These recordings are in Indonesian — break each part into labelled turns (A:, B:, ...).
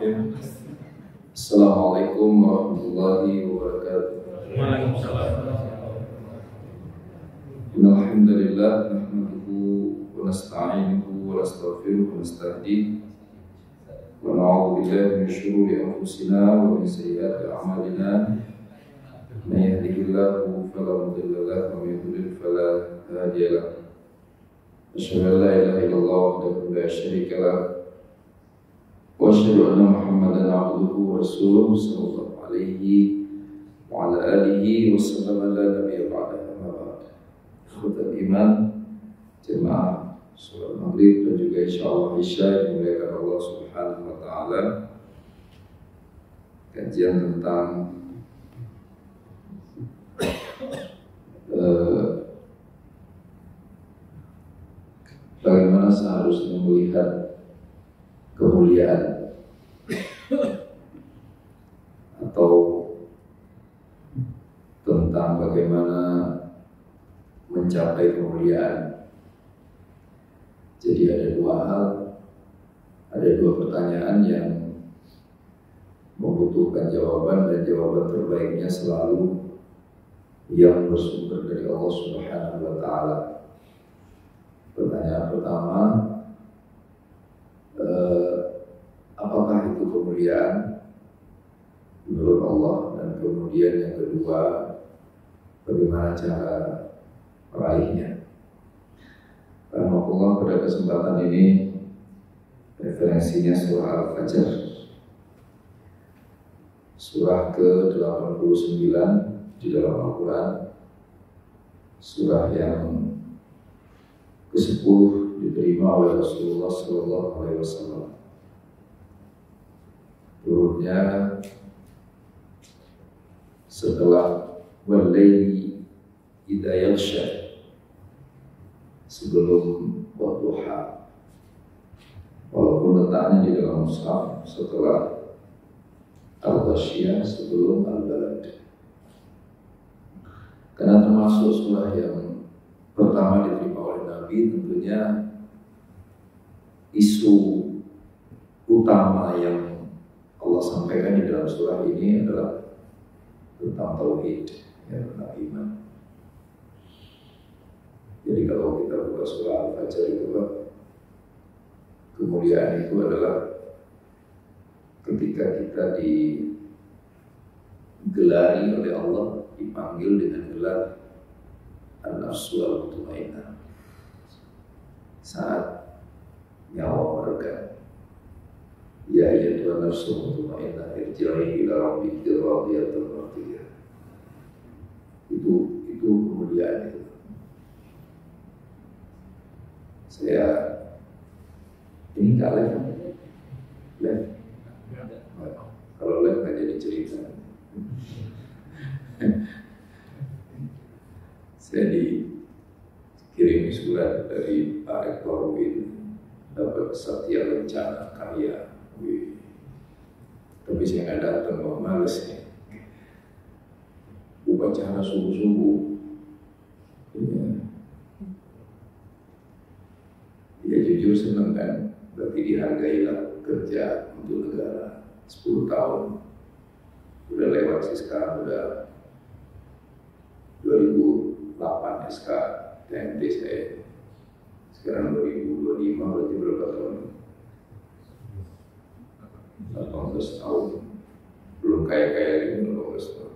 A: Bismillahirrahmanirrahim. Assalamualaikum warahmatullahi wabarakatuh.
B: Waalaikumsalam.
A: Alhamdulillah nahmaduhu wa nasta'inuhu wa nastaghfiruhu wa nastahdihi wa na'udzu billahi min shururi anfusina wa min sayyiati a'malina. May yahdihillahu fala mudilla lahu wa may yudlil fala hadiya lahu. Asyhadu an la ilaha illallah wahdahu la syarika lahu wa asyhadu anna Muhammadan abduhu wa rasuluhu sallallahu alaihi wa ala alihi wa sallam la nabiyya ba'dahu. Amma ba'd. Ikhwatal iman, jemaah salat maghrib dan juga insyaallah isya dimuliakan Allah Subhanahu wa taala. Kajian tentang bagaimana seharusnya melihat kemuliaan atau tentang bagaimana mencapai kemuliaan. Jadi ada dua hal, ada dua pertanyaan yang membutuhkan jawaban, dan jawaban terbaiknya selalu yang bersumber dari Allah Subhanahu wa taala. Pertanyaan pertama, apakah itu kemuliaan menurut Allah? Dan kemudian yang kedua, bagaimana cara meraihnya? Rahmatullah, pada kesempatan ini referensinya surah Al-Fajr, surah ke-89 di dalam Al-Quran, surah yang ke-10 diterima oleh Rasulullah SAW. Turunnya setelah wal-laili idza yaghsha, sebelum wadduha. Walaupun letaknya di dalam mushaf setelah al-ghasyiyah, sebelum al-balad. Karena termasuk surah yang pertama diterima oleh Nabi, tentunya isu utama yang Allah sampaikan di dalam surah ini adalah tentang tauhid, ya, tentang iman. Jadi kalau kita buka surah Al-Fajr itu, Pak, kemuliaan itu adalah ketika kita digelari oleh Allah, dipanggil dengan gelar An-Nafsu Al-Mutmainnah. Saat nyawa meregang, ya ayyatuhan nafsul mutmainnah irji'i ila rabbiki radiyatan mardiyah. Itu kemuliaan itu. Saya ini nggak live, kalau live nggak jadi cerita. Saya dikirimi surat dari Pak Rektor UIN, dapat Satya Lencana Karya. Tapi saya nggak datang, mau males nih. Upacara subuh-subuh. Ya jujur senang kan, berarti dihargailah kerja untuk negara 10 tahun. Udah lewat sih sekarang, udah 2008 SK TMT saya. Sekarang 2025, berarti berapa tahun? 18 tahun. Belum kaya-kaya ini 18 tahun.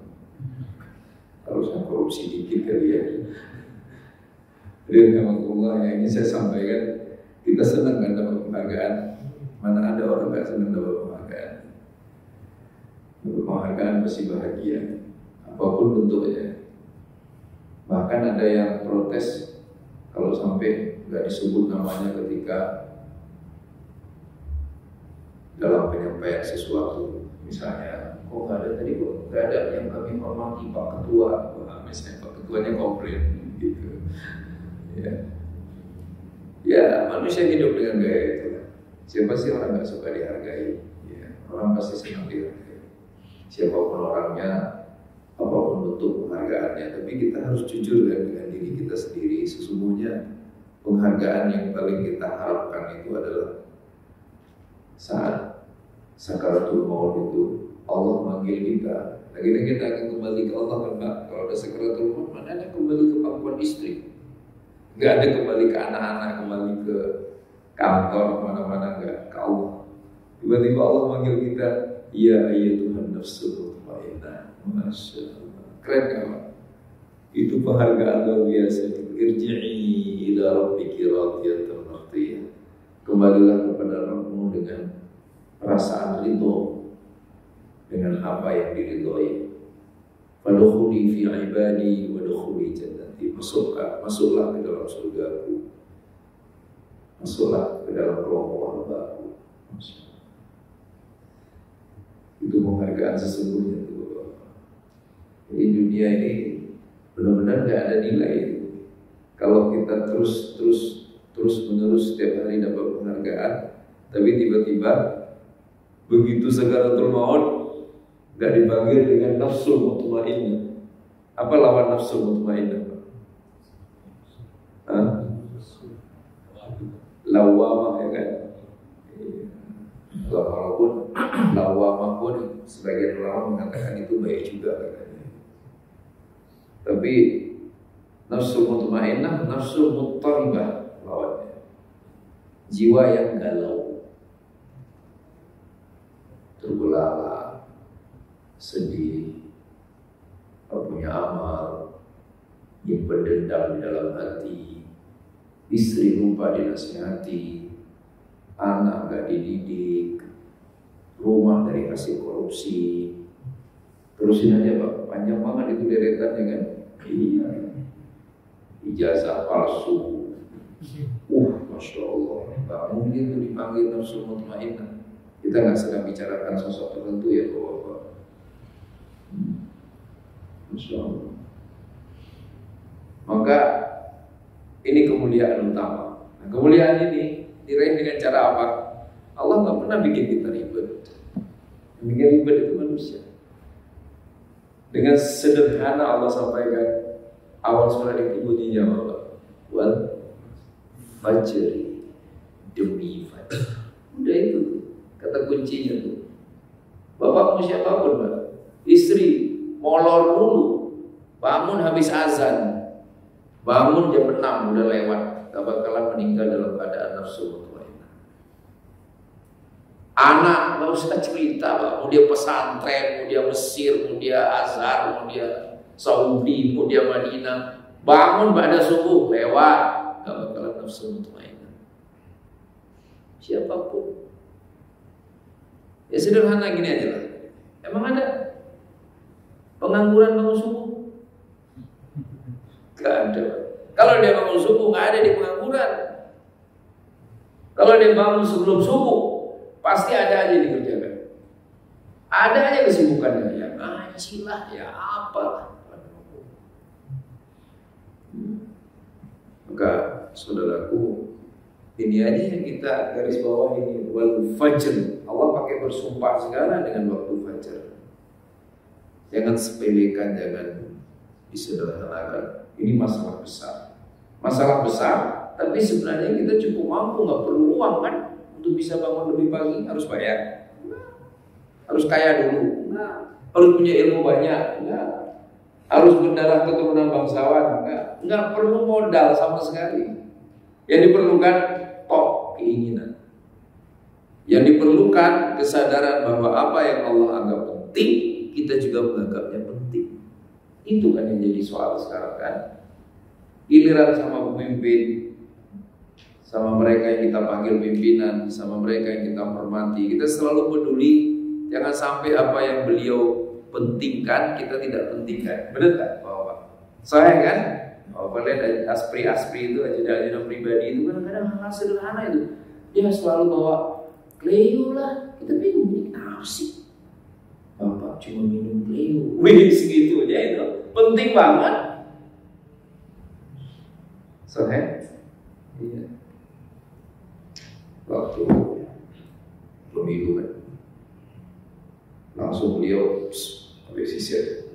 A: Harusnya korupsi dikit kali ya. Jadi Allah, yang ini saya sampaikan, kita senang kan dapat penghargaan. Mana ada orang gak senang dapat penghargaan? Dapat penghargaan pasti bahagia, apapun bentuknya. Bahkan ada yang protes kalau sampai nggak disebut namanya ketika dalam penyampaian sesuatu. Misalnya, kok nggak ada tadi, kok nggak ada yang kami hormati Pak Ketua. Wah, misalnya Pak Ketuanya komplain gitu. Ya, manusia hidup dengan gaya itu. Siapa sih orang nggak suka dihargai? Ya, orang pasti senang dihargai. Siapapun orangnya, apapun bentuk penghargaannya, tapi kita harus jujur dengan diri kita sendiri. Sesungguhnya penghargaan yang paling kita harapkan itu adalah saat sakaratul maut itu Allah manggil kita. Akhirnya kita akan kembali ke Allah kan Pak. Kalau ada sakaratul maut, mana ada kembali ke pangkuan istri, nggak ada kembali ke anak-anak, kembali ke kantor, mana-mana, nggak, ke Allah. Tiba-tiba Allah manggil kita, ya Tuhan nafsul mutmainnah. Masya Allah, keren gak Pak? Itu penghargaan luar biasa. Irji'i ila rabbiki radiyatan mardiyah. Kembalilah kepada Rabbmu dengan perasaan ridho, dengan apa yang diridhoi. Fadkhuli fi ibadi wadkhuli jannati. Masuklah ke dalam surgaku, masuklah ke dalam kelompok hambaku. Itu penghargaan sesungguhnya itu. Jadi dunia ini benar-benar gak ada nilai. Kalau kita terus menerus setiap hari dapat penghargaan, tapi tiba-tiba begitu sakaratul maut gak dipanggil dengan nafsul mutmainnah. Apa lawan nafsul mutmainnah? Lawamah, ya kan? Walaupun lawamah pun sebagian ulama mengatakan itu baik juga katanya. Tapi nafsul mutmainnah, nafsul muttaribah lawannya. Jiwa yang galau, terbelalak, sedih, tak punya amal, nyimpen dendam di dalam hati, istri lupa dinasihati, anak gak dididik, rumah dari hasil korupsi. Terusin aja Pak, panjang banget itu deretannya kan. Iya, ijazah palsu. Masya Allah, gak mungkin itu dipanggil nafsul mutmainnah. Kita gak sedang bicarakan sosok tertentu ya Bapak. Masya Allah. Maka ini kemuliaan utama. Nah, kemuliaan ini diraih dengan cara apa? Allah gak pernah bikin kita ribet. Yang bikin ribet itu manusia. Dengan sederhana Allah sampaikan awal surah itu bunyinya apa? Wal fajri, demi fajar. Udah itu kata kuncinya tuh. Bapakmu siapapun Pak, istri molor dulu, bangun habis azan, bangun jam 6 udah lewat, gak bakalan meninggal dalam keadaan nafsu mutmainnah. Anak gak usah cerita Pak, mau dia pesantren, mau dia Mesir, mau dia Azhar, mau dia Saudi, mau dia Madinah, bangun pada subuh lewat, gak bakalan nafsu mutmainnah. Siapapun. Ya sederhana gini aja lah. Emang ada pengangguran bangun subuh? Gak ada. Kalau dia bangun subuh gak ada di pengangguran. Kalau dia bangun sebelum subuh pasti ada aja dikerjakan. Ada aja kesibukannya. Ya ngaji lah, ya apa. Maka saudaraku, ini aja yang kita garis bawah ini, wal fajr. Allah pakai bersumpah segala dengan waktu fajar. Jangan sepelekan, jangan disederhanakan. Ini masalah besar. Masalah besar, tapi sebenarnya kita cukup mampu, nggak perlu uang kan untuk bisa bangun lebih pagi. Harus bayar, harus kaya dulu, harus punya ilmu banyak, harus berdarah keturunan bangsawan, nggak perlu modal sama sekali. Yang diperlukan keinginan. Yang diperlukan kesadaran bahwa apa yang Allah anggap penting, kita juga menganggapnya penting. Itu kan yang jadi soal sekarang kan. Giliran sama pemimpin, sama mereka yang kita panggil pimpinan, sama mereka yang kita hormati, kita selalu peduli. Jangan sampai apa yang beliau pentingkan kita tidak pentingkan. Benar tak Bapak? Saya kan, kalian aspri-aspri itu, ajaran pribadi itu kadang-kadang hal sederhana itu. Dia selalu bawa Cleo lah, kita bingung ini kenapa sih? Bapak cuma minum Cleo, segitu aja itu, penting banget. Iya. Waktu pemilu kan, langsung beliau sampai sisir,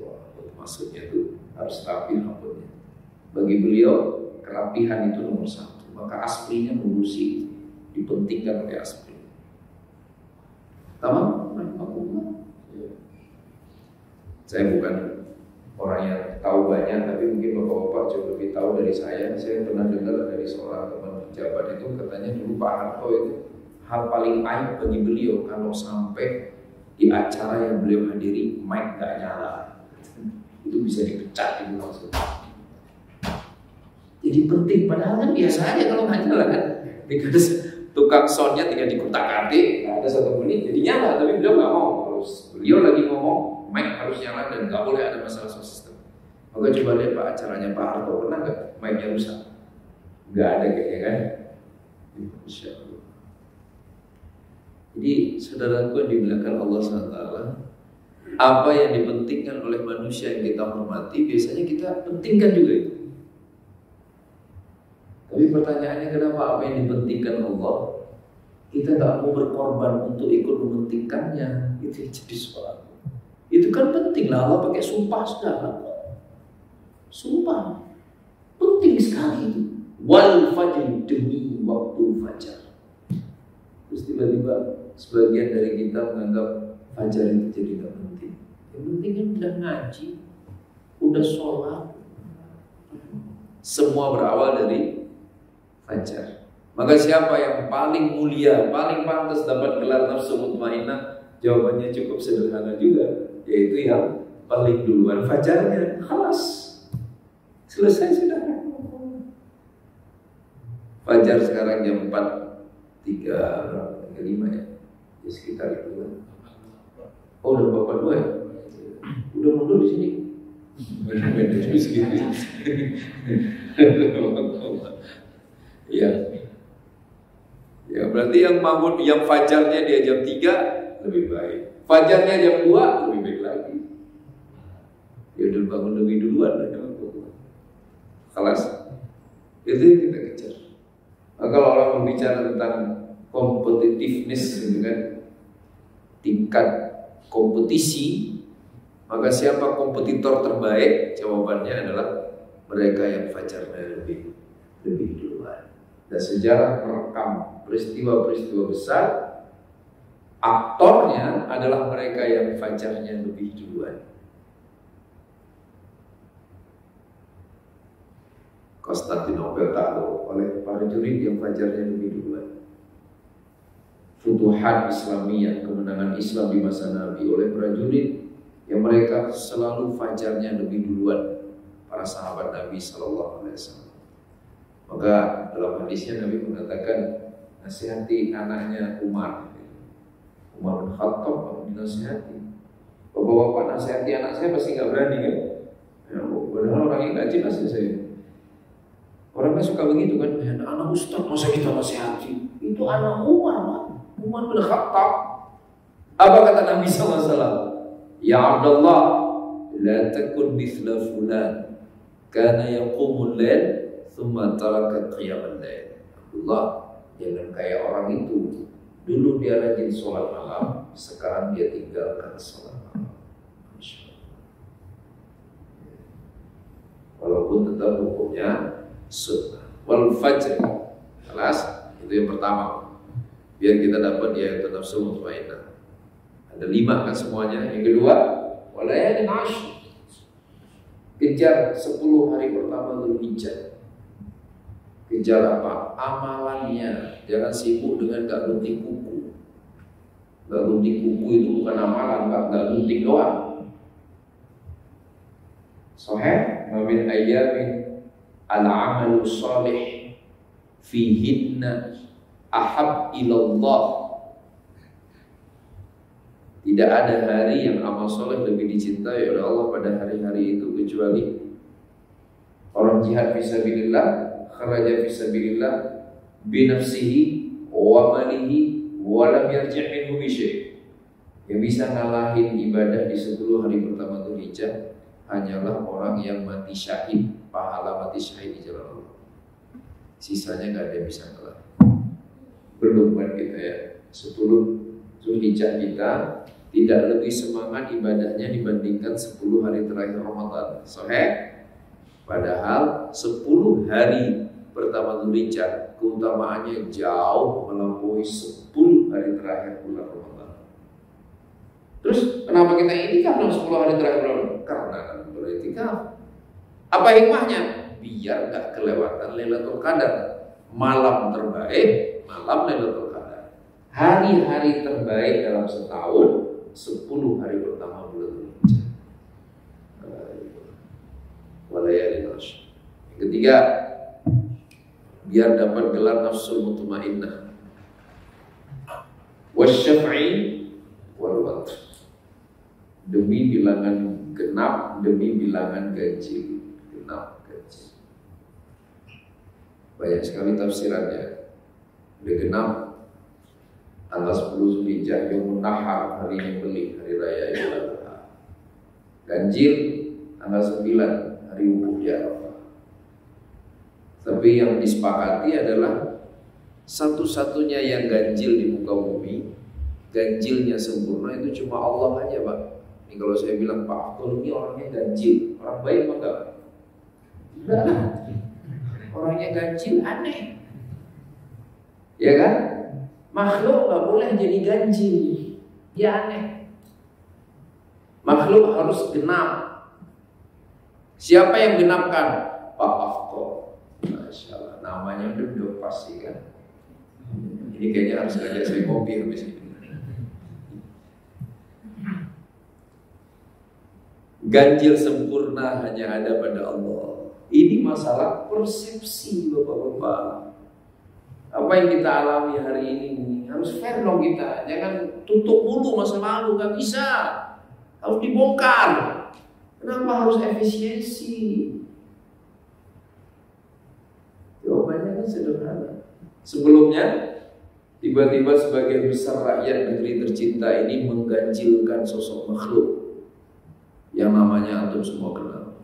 A: maksudnya itu harus rapi rambutnya. Bagi beliau kerapihan itu nomor satu, maka aslinya mengurusi dipentingkan oleh aspri. Sama? Saya bukan orang yang tahu banyak, tapi mungkin bapak-bapak jauh lebih tahu dari saya. Saya pernah dengar dari seorang teman pejabat itu, katanya dulu Pak Harto itu hal paling aib bagi beliau kalau sampai di acara yang beliau hadiri mic gak nyala, itu bisa dipecat itu maksudnya. Jadi penting, padahal kan biasa aja kalau nggak nyala kan, because tukang soundnya tinggal dikutak-atik, ada 1 menit jadi nyala, tapi beliau nggak mau. Beliau lagi ngomong, mic harus nyala dan nggak boleh ada masalah sound system. Maka coba lihat Pak acaranya Pak Harto, pernah nggak mic-nya rusak? Nggak ada kayaknya kan? Insya Allah. Jadi saudaraku yang dimuliakan Allah SWT, apa yang dipentingkan oleh manusia yang kita hormati, biasanya kita pentingkan juga itu. Tapi pertanyaannya, kenapa apa yang dipentingkan Allah kita tak mau berkorban untuk ikut mementingkannya? Itu jadi soal. Itu kan penting lah, Allah pakai sumpah segala. Sumpah penting sekali. Wal fajr, demi waktu fajar. Terus tiba-tiba sebagian dari kita menganggap fajar itu jadi tidak penting. Yang penting kan udah ngaji, udah sholat. Semua berawal dari fajar. Maka siapa yang paling mulia, paling pantas dapat gelar nafsu mutmainnah? Jawabannya cukup sederhana juga, yaitu yang paling duluan fajarnya. Khalas, selesai sudah. Fajar sekarang jam 4.35 ya, di sekitar itu kan. Oh, udah bapak 2 ya? Udah mundur di sini. Ya. Ya, berarti yang bangun, yang fajarnya dia jam 3 lebih baik. Fajarnya jam 2 lebih baik lagi. Ya udah bangun lebih duluan. Kelas itu yang kita kejar. Nah, kalau orang berbicara tentang competitiveness gitu kan, tingkat kompetisi, maka siapa kompetitor terbaik? Jawabannya adalah mereka yang fajarnya lebih duluan. Dan sejarah merekam peristiwa-peristiwa besar, aktornya adalah mereka yang fajarnya lebih duluan. Konstantinopel takluk oleh para prajurit yang fajarnya lebih duluan. Futuhat Islamiyah, kemenangan Islam di masa Nabi oleh prajurit yang mereka selalu fajarnya lebih duluan para sahabat Nabi Sallallahu Alaihi Wasallam. Maka dalam hadisnya Nabi mengatakan, nasihati anaknya Umar bin Khattab, dinasihati. Bapak-bapak nasihati anak saya pasti nggak berani kan? Ya, padahal orangnya nggak jelas ya saya. Orang kan suka begitu kan, anak ustaz masa kita nasihati? Itu anak Umar bin Khattab. Apa kata Nabi SAW? Ya Abdullah, la takun mithla fulan, kana yaqumul lail thumma taraka qiyamul lail. Abdullah, jangan kayak orang itu. Dulu dia rajin sholat malam, sekarang dia tinggalkan sholat malam. Walaupun tetap hukumnya sunnah. Wal fajr, kelas itu yang pertama. Biar kita dapat ya nafsu mutmainnah. Ada 5 kan semuanya. Yang kedua, walayalin ashr, kejar 10 hari pertama Dzulhijjah. Kejar apa? Amalannya. Jangan sibuk dengan gak gunting kuku. Gak gunting kuku itu bukan amalan, gak gunting doang. Sahih, min ayyamin al-amalu salih fihinna ahab ilallah. Tidak ada hari yang amal soleh lebih dicintai oleh Allah pada hari-hari itu kecuali orang jihad fisabilillah, kharaja fisabilillah binafsihi wa malihi wa lam yarji' minhu bi syai'. Yang bisa ngalahin ibadah di 10 hari pertama Dzulhijjah hanyalah orang yang mati syahid, pahala mati syahid di jalan Allah. Sisanya nggak ada yang bisa ngalah. Belum kan kita ya, 10 Dzulhijjah kita tidak lebih semangat ibadahnya dibandingkan 10 hari terakhir Ramadan. Sahih. Padahal 10 hari pertama Dzulhijjah keutamaannya jauh melampaui 10 hari terakhir bulan Ramadan. Terus kenapa kita itikaf dalam 10 hari terakhir bulan? Karena kan beritikaf. Apa hikmahnya? Biar gak kelewatan Lailatul Qadar. Malam terbaik, malam Lailatul Qadar. Hari-hari terbaik dalam setahun, 10 hari pertama bulan Dzulhijjah. Walayalin ashr. Yang ketiga, biar dapat gelar nafsul mutmainnah. Wasyaf'i wal watr. Demi bilangan genap, demi bilangan ganjil. Genap, ganjil. Banyak sekali tafsirannya. Udah genap, tanggal 10 Zulhijjah, Yaumun Nahar, hari nyembelih, hari raya Idul Adha. Ganjil, tanggal 9, hari wukuf di Arafah. Tapi yang disepakati adalah satu-satunya yang ganjil di muka bumi, ganjilnya sempurna itu cuma Allah aja, Pak. Ini kalau saya bilang Pak Abdul ini orangnya ganjil, orang baik apa enggak? Enggak. Orangnya ganjil aneh. Ya kan? Makhluk nggak boleh jadi ganjil. Ya aneh. Makhluk harus genap. Siapa yang genapkan? Pak Afko. Masya Allah. Namanya udah pasti kan. Ini kayaknya harus ngajak saya kopi habis ini. Ganjil sempurna hanya ada pada Allah. Ini masalah persepsi, Bapak-bapak. Apa yang kita alami hari ini harus fair dong kita. Jangan tutup mulu masa lalu, gak bisa. Harus dibongkar. Kenapa harus efisiensi? Jawabannya kan sederhana. Sebelumnya, tiba-tiba sebagian besar rakyat negeri tercinta ini mengganjilkan sosok makhluk yang namanya antum semua kenal.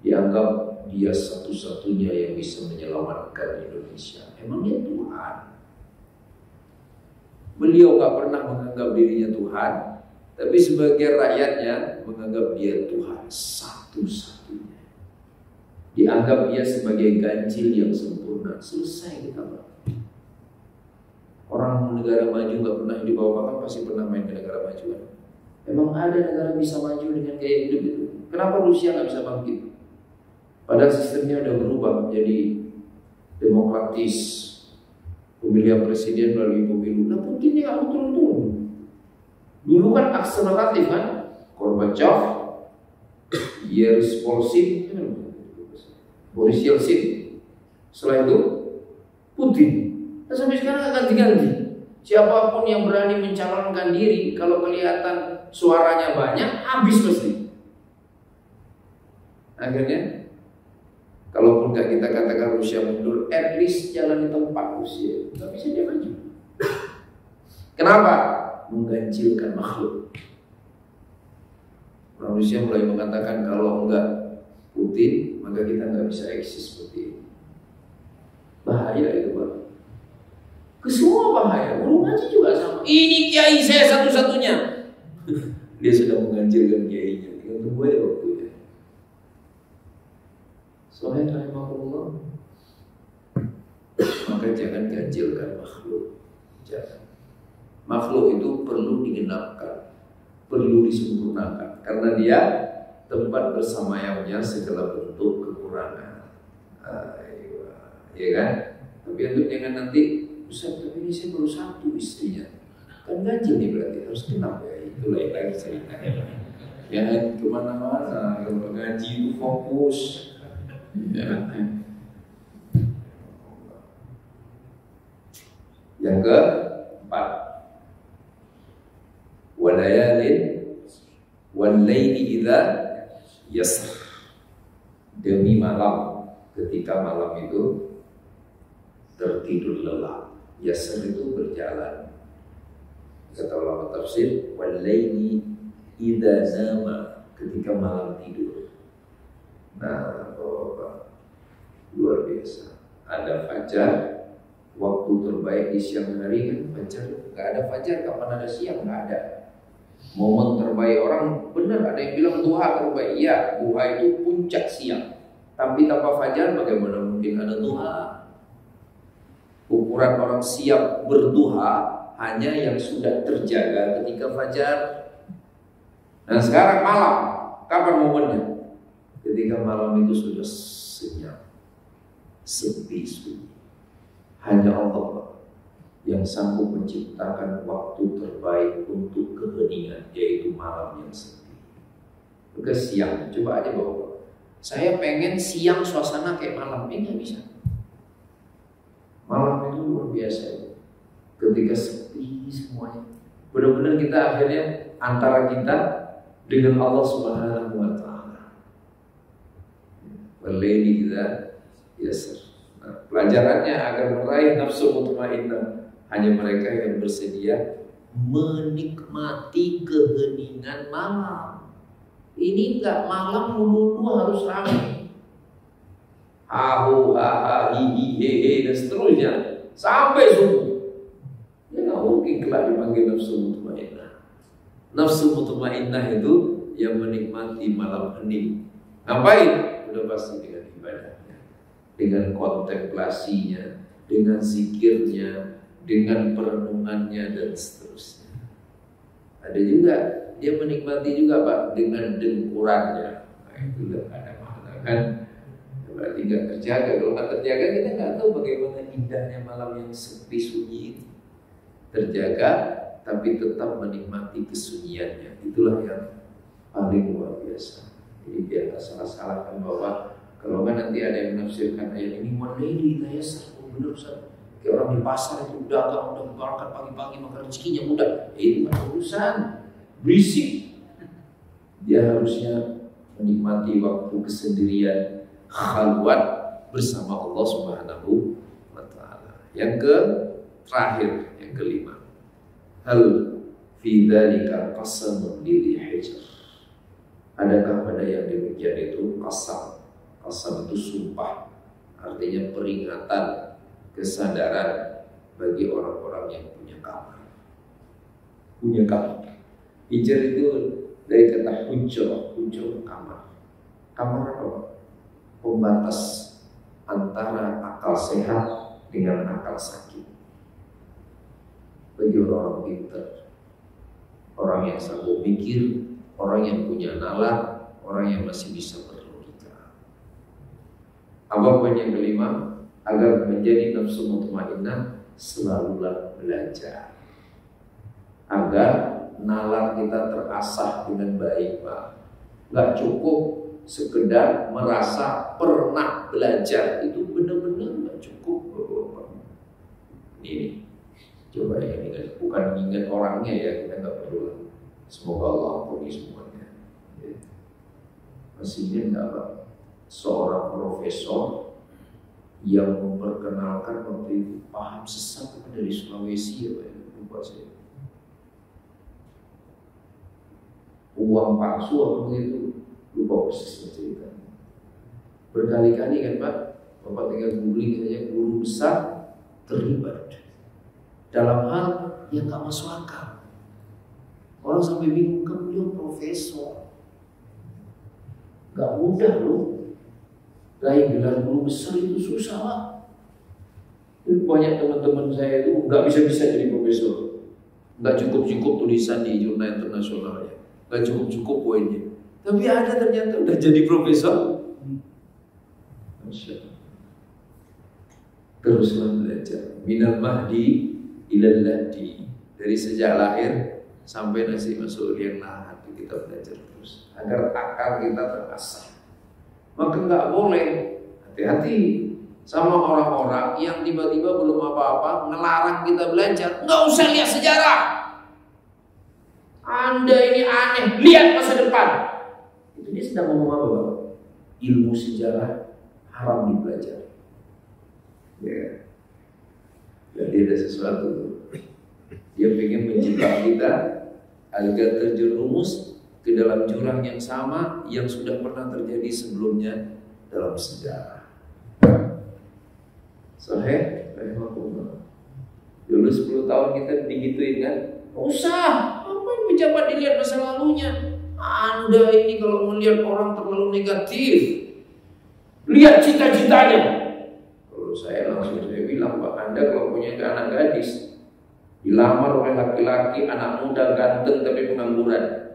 A: Dianggap dia satu-satunya yang bisa menyelamatkan Indonesia. Emang dia Tuhan? Beliau gak pernah menganggap dirinya Tuhan, tapi sebagai rakyatnya menganggap dia Tuhan satu-satunya. Dianggap dia sebagai ganjil yang sempurna. Selesai kita, Pak. Orang negara maju gak pernah hidup bawah pasti pernah main ke negara maju kan? Emang ada negara bisa maju dengan gaya hidup itu? Kenapa Rusia gak bisa bangkit? Padahal sistemnya udah berubah menjadi demokratis, pemilihan presiden melalui pemilu. Nah Putin ini gak turun-turun. Dulu kan akseleratif kan, Gorbachev, Boris Yeltsin. Setelah itu Putin. Nah, sampai sekarang gak ganti-ganti. Siapapun yang berani mencalonkan diri, kalau kelihatan suaranya banyak, habis pasti. Akhirnya, kalaupun gak kita katakan Rusia mundur, at least jalan di tempat Rusia, gak bisa dia maju. Kenapa? Mengganjilkan makhluk. Orang Rusia mulai mengatakan kalau enggak Putin, maka kita nggak bisa eksis seperti ini. Bahaya itu, Pak. Kesemua bahaya. Burung aja juga sama. Ini kiai saya satu-satunya. Dia sudah mengganjilkan kiainya. Tinggal tunggu aja waktunya. Soalnya rahimahullah. Maka jangan ganjilkan makhluk. Jangan. Makhluk itu perlu digenapkan, perlu disempurnakan, karena dia tempat bersamayamnya segala bentuk kekurangan. Iya kan? Tapi untuk jangan nanti, Ustaz, tapi ini saya baru satu istrinya, kan ganjil nih berarti harus genap ya. Itu lain lagi ceritanya. Jangan kemana-mana. Kalau ngaji itu fokus. Ya. Yang keempat, walayalin walaili idza yasr. Demi malam, ketika malam itu tertidur lelap. Yasr itu berjalan. Kata ulama tafsir, walaili idza nama, ketika malam tidur. Nah, luar biasa. Ada fajar, waktu terbaik di siang hari kan fajar. Gak ada fajar, kapan ada siang? Gak ada. Momen terbaik orang, benar ada yang bilang duha terbaik. Iya, duha itu puncak siang. Tapi tanpa fajar bagaimana mungkin ada duha? Ukuran orang siap berduha hanya yang sudah terjaga ketika fajar. Nah sekarang malam, kapan momennya? Ketika malam itu sudah senyap, sepi sunyi. Hanya Allah yang sanggup menciptakan waktu terbaik untuk keheningan, yaitu malam yang sepi. Ke siang, coba aja bawa. Saya pengen siang suasana kayak malam, ini nggak bisa. Malam itu luar biasa, ketika sepi semuanya. Benar-benar kita akhirnya antara kita dengan Allah Subhanahu wa Ta'ala. Berledi kita yasir. Nah, pelajarannya agar meraih nafsu mutmainnah, hanya mereka yang bersedia menikmati keheningan malam. Ini enggak malam dulu harus ramai. Hahu, haha, hihi, hehe, dan seterusnya sampai subuh. Ya nggak mungkin kelak dipanggil nafsu mutmainnah. Nafsu mutmainnah itu yang menikmati malam hening. Ngapain? Udah pasti dengan ibadahnya, dengan kontemplasinya, dengan zikirnya, dengan perenungannya dan seterusnya. Ada juga dia menikmati juga Pak dengan dengkurannya. Nah itu udah ada makna kan. Berarti nggak terjaga. Kalau nggak terjaga kita nggak tahu bagaimana indahnya malam yang sepi sunyi itu. Terjaga tapi tetap menikmati kesunyiannya. Itulah yang paling luar biasa. Jadi biar salah-salahkan bahwa kalau kan nanti ada yang menafsirkan ayat ini wallayli idza yasr. Oh benar Ustaz. Kayak orang di pasar itu dagang udah berangkat pagi-pagi maka rezekinya mudah. Itu bukan urusan. Berisik. Dia harusnya menikmati waktu kesendirian, khalwat bersama Allah Subhanahu wa Ta'ala. Yang terakhir, yang kelima, hal fi dzalika qasamun lidhi hijr. Adakah pada yang demikian itu qasam? Qasam itu sumpah, artinya peringatan, kesadaran bagi orang-orang yang punya kamar. Punya kamar. Hijr itu dari kata hujur kamar. Kamar apa? Pembatas antara akal sehat dengan akal sakit. Bagi orang pintar, orang yang sanggup mikir, orang yang punya nalar, orang yang masih bisa berlogika. Apa poin yang kelima? Agar menjadi nafsu mutmainnah, selalulah belajar. Agar nalar kita terasah dengan baik, Pak. Gak cukup sekedar merasa pernah belajar, itu benar-benar gak cukup. Ini coba ya, ini bukan ingat orangnya ya, kita gak perlu. Semoga Allah ampuni semuanya. Masih ingat gak Pak, seorang profesor yang memperkenalkan waktu itu paham sesat dari Sulawesi ya Pak, lupa saya. Uang palsu apa begitu, lupa persisnya ceritanya. Berkali-kali kan Pak, Bapak tinggal googling saja, guru besar terlibat dalam hal yang gak masuk akal. Orang sampai bingung, kan beliau profesor, gak mudah loh. Raih gelar guru besar itu susah lah. Banyak teman-teman saya itu gak bisa-bisa jadi profesor, gak cukup-cukup tulisan di jurnal internasional ya, gak cukup-cukup poinnya. Tapi ada ternyata udah jadi profesor. Masya Allah. Teruslah belajar. Minal mahdi ilal lahdi. Dari sejak lahir sampai nasi masuk liang lahat, kita belajar terus agar akal kita terasah. Maka nggak boleh, hati-hati sama orang-orang yang tiba-tiba belum apa-apa ngelarang kita belajar. Nggak usah lihat sejarah. Anda ini aneh, lihat masa depan. Itu dia sedang ngomong apa Bapak? Ilmu sejarah haram dipelajari. Ya. Jadi ada sesuatu. Dia ingin menjebak kita agar terjerumus ke dalam jurang yang sama yang sudah pernah terjadi sebelumnya dalam sejarah. Sahih, rahimahullah. Dulu 10 tahun kita digituin kan? Usah, apa yang pejabat dilihat masa lalunya? Anda ini kalau melihat orang terlalu negatif, lihat cita-citanya. Kalau saya langsung saya bilang, Pak, Anda kalau punya anak gadis, Dilamar oleh laki-laki, anak muda ganteng tapi pengangguran.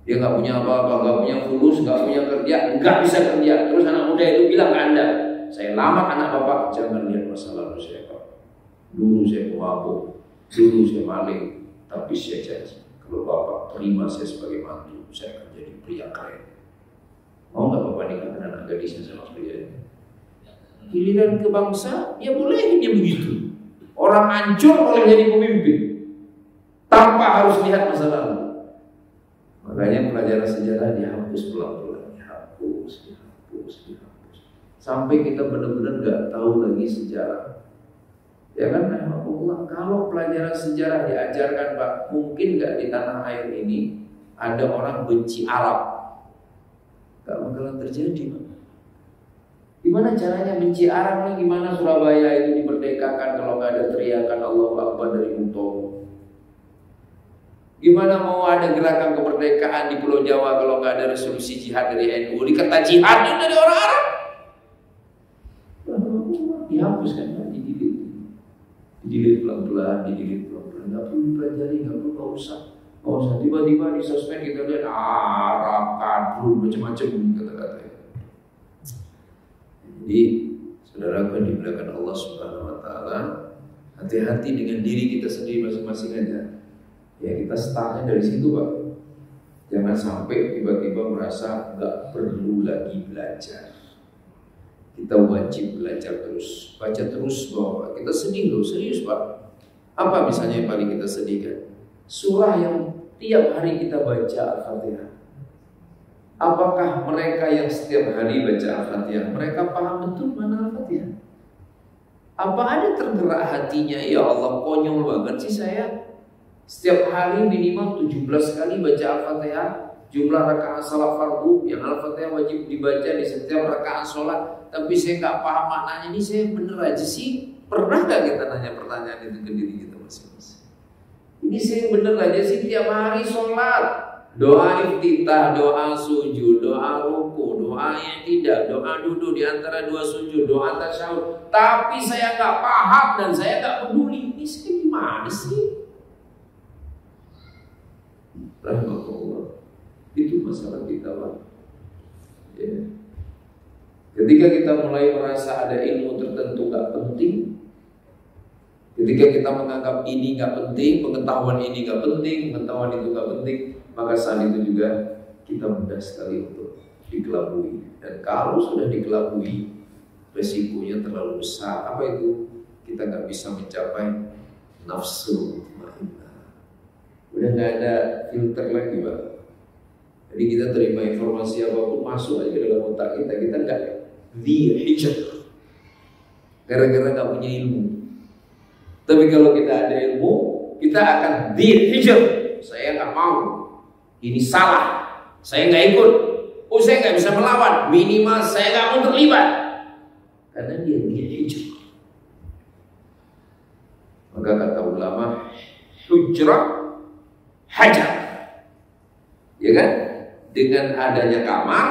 A: Dia nggak punya apa-apa, nggak punya fulus, nggak punya kerja, nggak bisa kerja. Terus anak muda itu bilang ke Anda, saya lamar anak bapak, jangan lihat masa lalu saya pak. Dulu saya pemabuk, dulu saya maling, tapi saya janji kalau bapak terima saya sebagai mantu, saya akan jadi pria keren. Mau nggak bapak nikahkan anak gadisnya sama pria? Giliran ke bangsa, ya boleh dia begitu. Orang hancur boleh jadi pemimpin tanpa harus lihat masa lalu. Makanya pelajaran sejarah dihapus pelan-pelan, dihapus. Sampai kita benar-benar nggak tahu lagi sejarah. Ya kan, Allah, kalau pelajaran sejarah diajarkan Pak, mungkin nggak di tanah air ini ada orang benci Arab? Nggak bakalan terjadi Pak. Gimana caranya benci Arab nih? Gimana Surabaya itu dimerdekakan kalau nggak ada teriakan Allahu Akbar dari Mutomo? Gimana mau ada gerakan kemerdekaan di Pulau Jawa kalau nggak ada resolusi jihad dari NU? Dikata jihadnya dari orang Arab, dihapus kan? Didilit pelan-pelan, nggak perlu dipelajari, nggak usah. Tiba-tiba di sosmed kita lihat Arab, kadrun, macam-macam kata-katanya. Jadi, saudara yang dimuliakan Allah Subhanahu Wa Taala, hati-hati dengan diri kita sendiri masing-masing aja. Ya kita startnya dari situ Pak. Jangan sampai tiba-tiba merasa nggak perlu lagi belajar. Kita wajib belajar terus, baca terus bahwa kita sedih loh, serius Pak. Apa misalnya yang paling kita sedihkan? Surah yang tiap hari kita baca Al-Fatihah. Apakah mereka yang setiap hari baca Al-Fatihah mereka paham betul mana Al-Fatihah? Apa ada tergerak hatinya? Ya Allah, konyol banget sih saya. Setiap hari minimal 17 kali baca Al-Fatihah. Jumlah rakaat salat fardu yang Al-Fatihah wajib dibaca di setiap rakaat salat. Tapi saya nggak paham maknanya. Ini saya bener aja sih. Pernah nggak kita nanya pertanyaan itu ke diri kita masing-masing? Ini saya bener aja sih tiap hari salat. Doa iftitah, doa sujud, doa ruku, doa i'tidal, doa duduk di antara dua sujud, doa tasyahud. Tapi saya nggak paham dan saya nggak peduli. Ini saya gimana sih? Rahmatullah. Itu masalah kita Pak. Ya. Ketika kita mulai merasa ada ilmu tertentu nggak penting, ketika kita menganggap ini nggak penting, pengetahuan ini nggak penting, pengetahuan itu nggak penting, maka saat itu juga kita mudah sekali untuk dikelabui. Dan kalau sudah dikelabui, resikonya terlalu besar. Apa itu? Kita nggak bisa mencapai nafsu mutmainnah. Udah nggak ada filter lagi Pak. Jadi kita terima informasi apapun masuk aja ke dalam otak kita. Kita nggak dihijab gara-gara nggak punya ilmu. Tapi kalau kita ada ilmu, kita akan dihijab. Saya nggak mau. Ini salah, saya nggak ikut. Oh saya nggak bisa melawan. Minimal saya nggak mau terlibat. Karena dia hijrah. Maka kata ulama, hujrah hajar. Ya kan? Dengan adanya kamar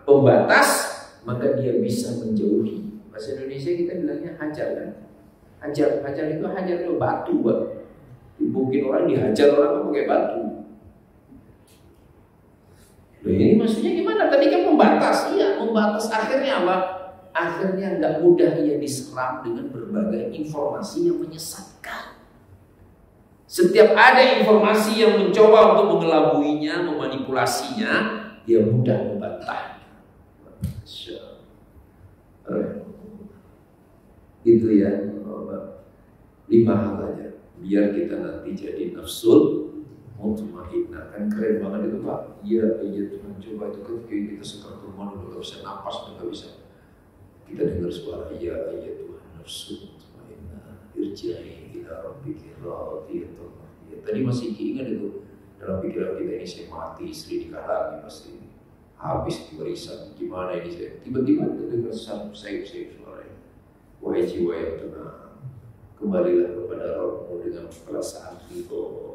A: pembatas, maka dia bisa menjauhi. Bahasa Indonesia kita bilangnya hajar kan? Hajar itu hajar itu batu Pak. Mungkin orang dihajar orang pakai batu. Loh, ini maksudnya gimana? Tadi kan membatas, iya membatas. Akhirnya apa? Akhirnya nggak mudah ia diserang dengan berbagai informasi yang menyesatkan. Setiap ada informasi yang mencoba untuk mengelabuinya, memanipulasinya, dia mudah membantah. Itu ya, 5 hal aja. Biar kita nanti jadi nafsul mutmainnah. Kan keren banget itu Pak. Iya Tuhan, coba itu ketika kita sekarang rumah udah gak bisa napas, udah gak bisa. Kita dengar suara iya Tuhan, nafsul mutmainnah, irji'i ila rabbiki radiyatan mardiyah. Tadi masih ingat itu dalam pikiran kita, ini saya mati, istri dikhalangi pasti habis diberisan. Gimana ini saya? Tiba-tiba kita dengar saya suara ini. Wahai jiwa yang tenang, kembalilah kepada Rabbmu dengan perasaan ridho.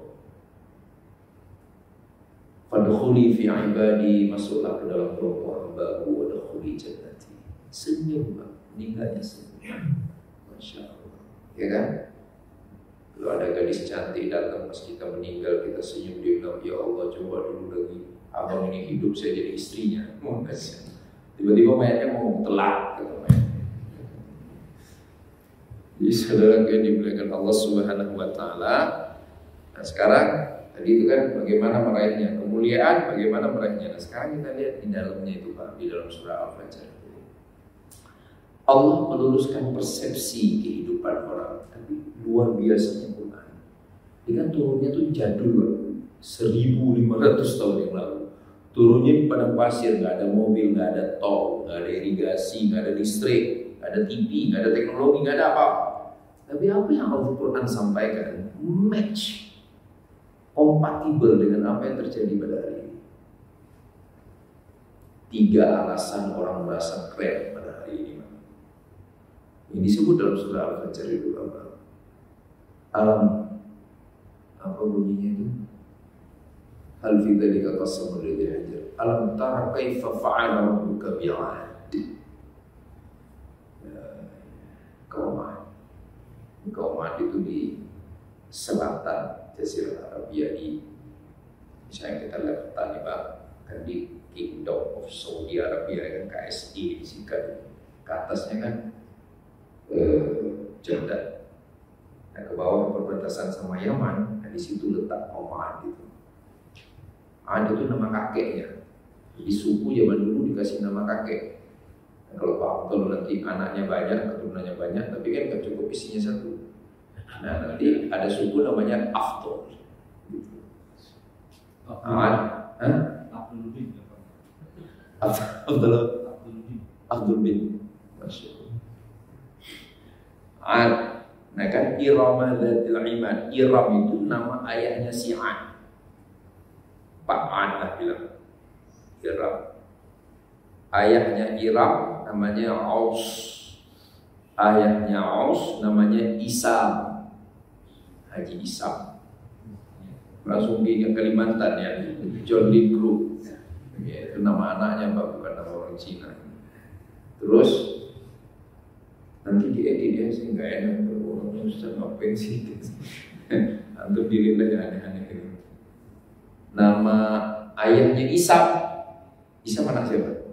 A: Fadkhuli fi ibadi, masuklah ke dalam kelompok hambaku, wadkhuli jannati. Senyum Pak, meninggalnya senyum. Masya Allah. Ya kan? Kalau ada gadis cantik datang pas kita meninggal, kita senyum, dia bilang, ya Allah coba dulu lagi abang ini hidup, saya jadi istrinya. Tiba-tiba mayatnya mau telak. Jadi saudara yang dimuliakan Allah Subhanahu wa Ta'ala. Nah sekarang tadi itu kan bagaimana meraihnya, kemuliaan bagaimana meraihnya. Nah sekarang kita lihat di dalamnya itu Pak, di dalam surah Al-Fajr. Allah meluruskan persepsi kehidupan orang. Tapi luar biasanya Quran. Ini kan turunnya tuh jadul Pak, 1500 tahun yang lalu. Turunnya di padang pasir, nggak ada mobil, nggak ada tol, nggak ada irigasi, nggak ada listrik, nggak ada TV, nggak ada teknologi, nggak ada apa-apa. Tapi apa yang Al-Quran sampaikan match, kompatibel dengan apa yang terjadi pada hari ini. 3 alasan orang merasa keren pada hari ini. Ini disebut dalam surah Al-Fajr itu apa? Alam, apa bunyinya itu? Hal fi dzalika qasamul lidzi hijr. Alam tara kaifa fa'ala rabbuka bi'ad. Kaum Ad itu di selatan Jazirah Arabia, di misalnya kita lihat peta nih Pak, kan di Kingdom of Saudi Arabia kan, KSI disingkat, ke atasnya kan Jordan. Nah ke bawah perbatasan sama Yaman, nah di situ letak kaum Ad itu. Ad itu nama kakeknya. Di suku zaman dulu dikasih nama kakek. Nah, kalau Pak Abdul nanti anaknya banyak, keturunannya banyak, tapi kan gak cukup isinya satu. Nah nanti ada suku namanya Afdol. Abdul bin. Nah kan Iram Dzatil Imad. Iram itu nama ayahnya si Ad. Pak Ad lah bilang Iram. Ayahnya Iram namanya Aus. Ayahnya Aus namanya Isam. Haji Isam. Langsung di Kalimantan ya, John Lee Group. Ya, itu nama anaknya Pak, bukan nama orang Cina. Terus nanti diedit ya, sih nggak enak kalau orang Ustaz ngapain sih? Antum dirilah yang aneh-aneh itu. Nama ayahnya Isam. Isam anak siapa?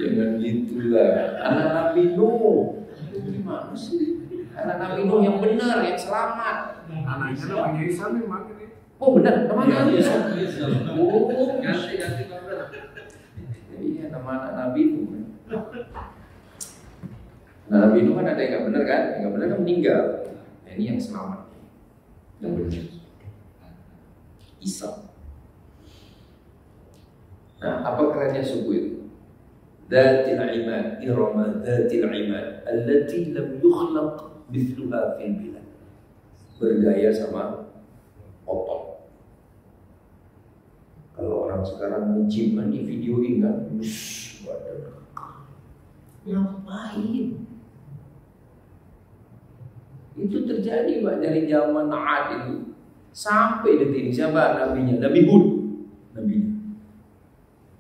A: Jangan gitulah. Anak Nabi Nuh. Gimana sih? Anak Nabi Nuh yang benar, yang selamat.
B: Anaknya namanya Isam memang ini.
A: Oh benar, namanya Isam. Oh,
B: Ganti.
A: iya nama anak Nabi Nuh. Nah, Nabi Nuh kan ada yang nggak benar kan? Yang nggak benar kan meninggal. Nah, ini yang selamat, yang benar. Isam. Nah, apa kerennya suku itu? Dzatil Imad, Iram Dzatil Imad, allati lam yukhlaq mithluha fil bilad. Bergaya sama otot. Kalau orang sekarang nge-gym kan di videoin kan, badan. Ngapain? Itu terjadi Pak dari zaman Ad itu sampai detik ini. Siapa nabinya? Nabi Hud. Nabinya.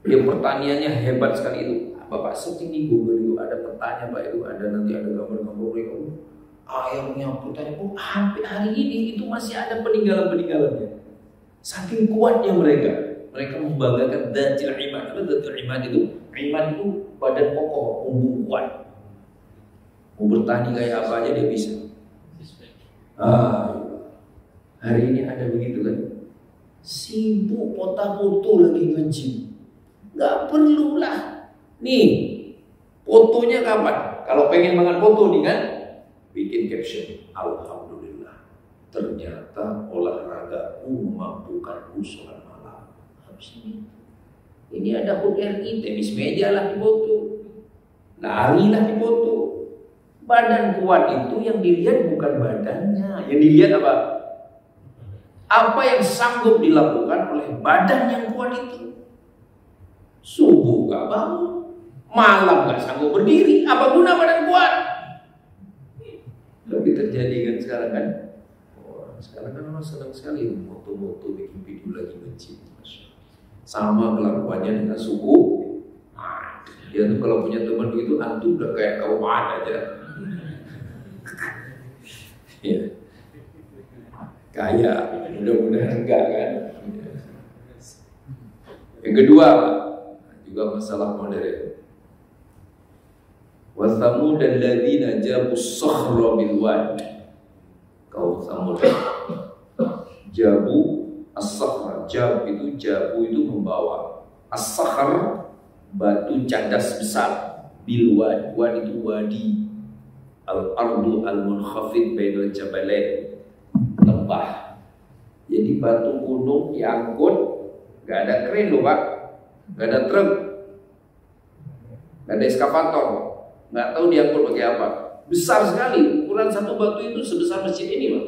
A: Yang pertaniannya hebat sekali itu. Bapak searching di Google itu ada petanya Pak, itu ada nanti ada gambar-gambar mereka. Ayamnya petanya pun sampai hari ini itu masih ada peninggalan-peninggalannya. Saking kuatnya mereka membanggakan Dzatil Imad. Apa Dzatil Imad itu? Imad itu badan kokoh, punggung kuat. Mau bertani kayak apa aja dia bisa. Hari ini ada begitu kan? Sibuk foto-foto lagi nge-gym. Gak perlu lah. Nih, fotonya kapan? Kalau pengen banget foto nih kan, bikin caption. Alhamdulillah, ternyata olahragaku memampukanku sholat malam. Habis ini ada HUT RI, tenis meja lah di foto, lari lah di foto. Badan kuat itu yang dilihat bukan badannya, yang dilihat apa? Apa yang sanggup dilakukan oleh badan yang kuat itu. Subuh gak bangun, malam gak sanggup berdiri, apa guna badan kuat? Tapi terjadi kan sekarang kan. Sekarang kan orang senang sekali foto-foto, bikin video lagi nge-gym. Sama kelakuannya dengan suku. Dia tuh kalau punya teman begitu, antum udah kayak kaum Ad aja. Ya. Kaya, mudah-mudahan enggak kan. Yang kedua juga masalah modern. Wa thamud alladziina jabus sakhra bil wad. Kaum Tsamud jabu as-sakhra, jabu itu membawa, as-sakhr batu cadas besar, bil wad, wad itu wadi, al-ardu al-munkhafid bainal jabalain, lembah. Jadi batu gunung diangkut, nggak ada kren loh Pak, nggak ada truk, nggak ada eskavator, nggak tahu diangkut pakai apa. Besar sekali, ukuran satu batu itu sebesar masjid ini Pak.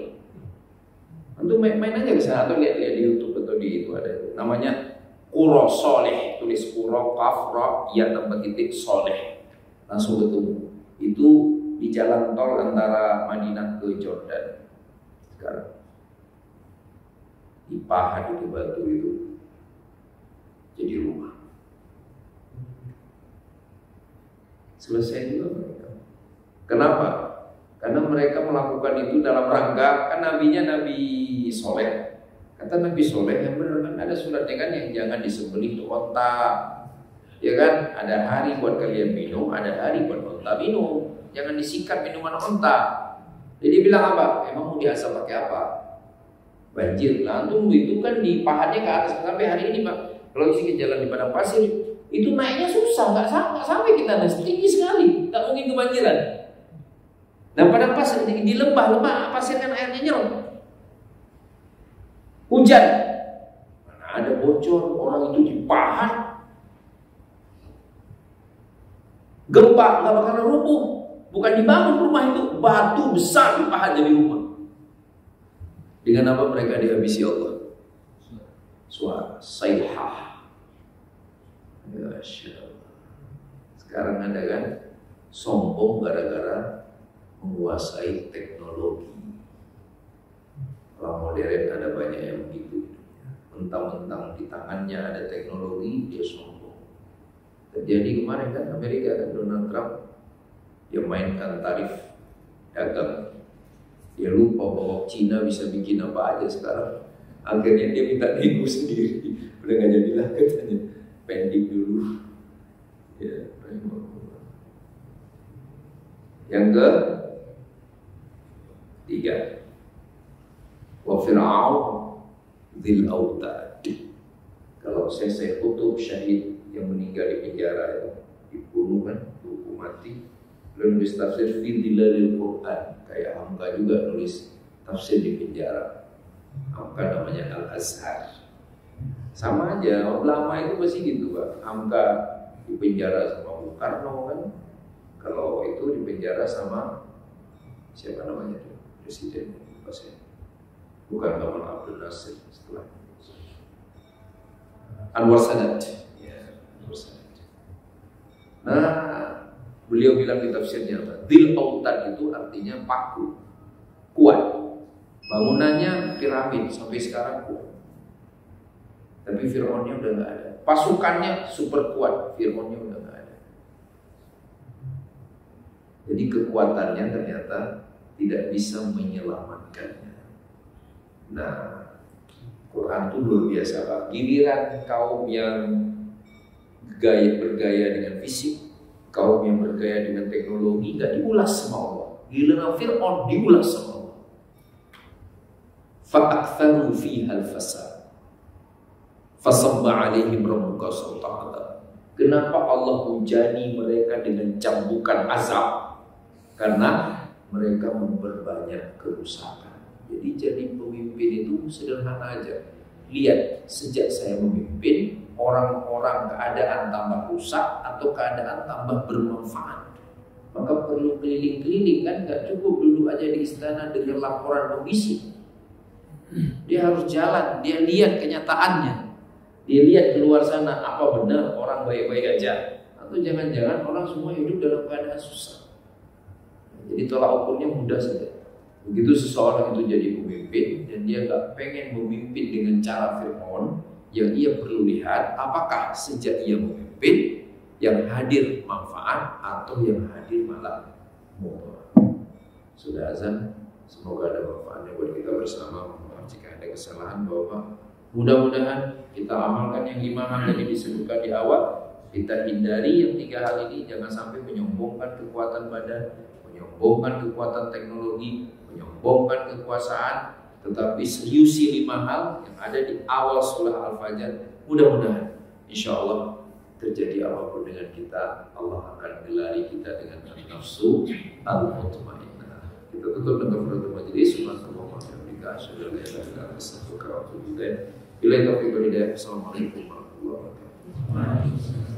A: Antum main aja ke sana atau lihat di YouTube atau di itu ada namanya Qura Soleh, tulis Qura Qaf Ra ya tambah titik Soleh, langsung ketemu. Itu di jalan tol antara Madinah ke Jordan. Sekarang dipahat itu batu itu jadi rumah. Selesai juga mereka. Kenapa? Karena mereka melakukan itu dalam rangka, kan nabinya Nabi Soleh. Kata Nabi Soleh yang benar kan ada suratnya kan yang jangan disembelih tuh onta. Ya kan? Ada hari buat kalian minum, ada hari buat onta minum. Jangan disikat minuman onta. Jadi bilang apa? Emang mau diasap pakai apa? Banjir. Langsung itu kan dipahatnya ke atas sampai hari ini Pak. Kalau isi ke jalan di padang pasir itu naiknya susah, nggak sampai kita naik, tinggi sekali, tak mungkin kebanjiran. Nah padang pasir di lembah pasir kan airnya nyerong. Hujan, mana ada bocor, orang itu dipahat. Gempa nggak bakalan rubuh, bukan dibangun rumah itu, batu besar dipahat jadi rumah. Dengan apa mereka dihabisi Allah? Suara sayhah. Masya Allah. Sekarang ada kan sombong gara-gara menguasai teknologi. Orang modern ada banyak yang begitu. Mentang-mentang di tangannya ada teknologi, dia sombong. Terjadi kemarin kan Amerika kan Donald Trump dia mainkan tarif dagang. Dia lupa bahwa Cina bisa bikin apa aja sekarang. Akhirnya dia minta nego sendiri. Udah gak jadilah katanya. Pending dulu. Ya, yang ketiga, wa Fir'aun dzil autad. Kalau saya kutub syahid yang meninggal di penjara itu dibunuh kan, dihukum mati. Lalu nulis tafsir fi dilalil Quran, kayak Hamka juga nulis tafsir di penjara. Hamka namanya Al-Azhar. Sama aja, ulama itu pasti gitu Pak. Hamka di penjara sama Bung Karno kan. Kalau itu di penjara sama siapa namanya itu? Presiden pasnya. Bukan Gamal Abdul Nasir setelah Anwar Sadat. Ya, Anwar Sadat. Nah, beliau bilang di tafsirnya apa? Dzil autad itu artinya paku, kuat. Bangunannya piramid sampai sekarang kuat. Tapi Fir'aunnya udah nggak ada. Pasukannya super kuat, Fir'aunnya udah nggak ada. Jadi kekuatannya ternyata tidak bisa menyelamatkannya. Nah, Quran itu luar biasa Pak. Giliran kaum yang bergaya dengan fisik, kaum yang bergaya dengan teknologi nggak diulas sama Allah. Giliran Fir'aun diulas sama Allah. Fa'aktharu fiha al-fasad. Fasabba alaihim rabbuka sawta adab. Kenapa Allah hujani mereka dengan cambukan azab? Karena mereka memperbanyak kerusakan. Jadi pemimpin itu sederhana aja. Lihat, sejak saya memimpin, orang-orang keadaan tambah rusak atau keadaan tambah bermanfaat. Maka perlu keliling-keliling kan, gak cukup duduk aja di istana dengan laporan pembisik. Dia harus jalan, dia lihat kenyataannya. Dia lihat di luar sana apa benar orang baik-baik aja atau jangan-jangan orang semua hidup dalam keadaan susah. Jadi tolak ukurnya mudah saja. Begitu seseorang itu jadi pemimpin dan dia gak pengen memimpin dengan cara Fir'aun, yang ia perlu lihat apakah sejak ia memimpin yang hadir manfaat atau yang hadir malah mudarat. Sudah azan. Semoga ada manfaatnya buat kita bersama. Maaf jika ada kesalahan Bapak. Mudah-mudahan kita amalkan yang 5 hal yang disebutkan di awal. Kita hindari yang 3 hal ini. Jangan sampai menyombongkan kekuatan badan, menyombongkan kekuatan teknologi, menyombongkan kekuasaan, tetapi seriusi 5 hal yang ada di awal surah Al-Fajr. Mudah-mudahan insya Allah terjadi apapun dengan kita, Allah akan gelari kita dengan nafsu al-mutmainnah. Kita tutup dengan kafaratul majlis. Subhanallah wa bihamdihi asyhadu an la ilaha illa anta astaghfiruka wa atubu ilaik. Assalamualaikum warahmatullahi wabarakatuh.